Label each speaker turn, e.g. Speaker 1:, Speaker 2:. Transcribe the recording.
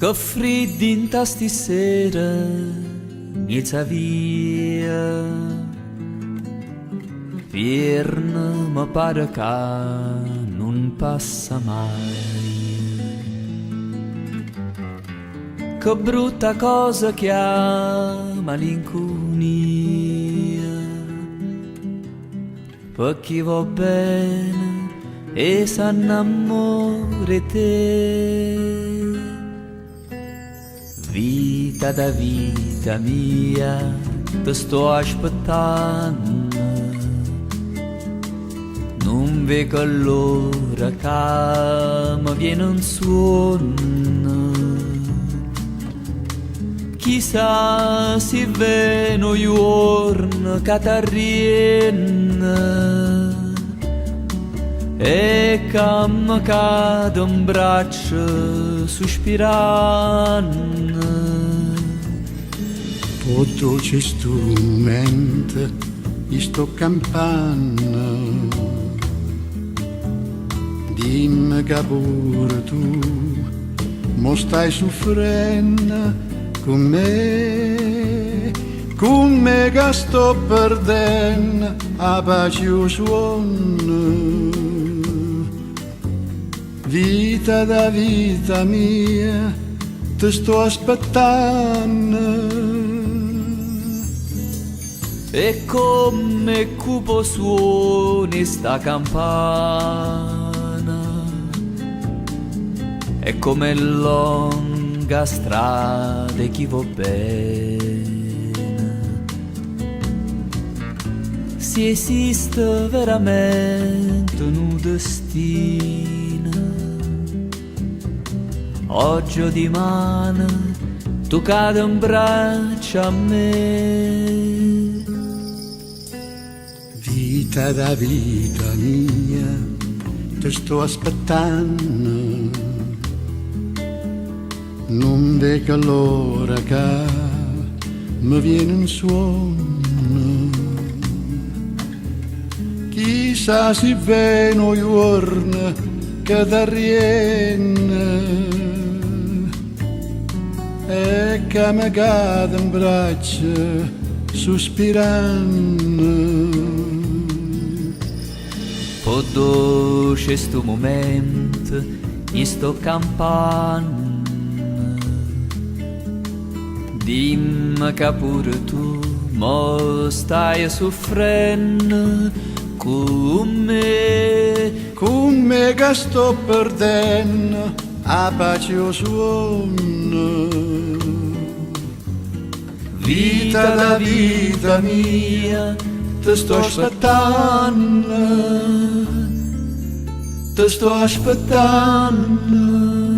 Speaker 1: Che freddi in tasti sera inizia via, Vierna mi pare che non passa mai. Che brutta cosa che ha malinconia, per chi va bene e s'annamore te. Vita da vita mia, te sto aspettando, non vedo l'ora che mi viene un suono. Chissà se veno giorno che t'arrienna e che mi cade un braccio sospirando.
Speaker 2: Tutto c'è strumento in sto campana, dimmi che pure tu mo stai soffrendo con me che sto perdendo a pace o suono. Vita da vita mia, te sto aspettando.
Speaker 1: E come cupo suoni sta campana, è come lunga strada chi va bene. Se esiste veramente un destino, oggi o dimani tu cade un braccio a me.
Speaker 2: Vita da vita mia, te sto aspettando, non vedo l'ora che mi viene un suono. Chissà se veno giorno che t'arrienna e che mi cade un braccio sospirando.
Speaker 1: Po dolce sto momento in sto campana, dimmi che pure tu mo stai soffrendo con
Speaker 2: me che sto perdendo a pace o suono. Vita da vita mia, te sto aspettando, te sto aspettando.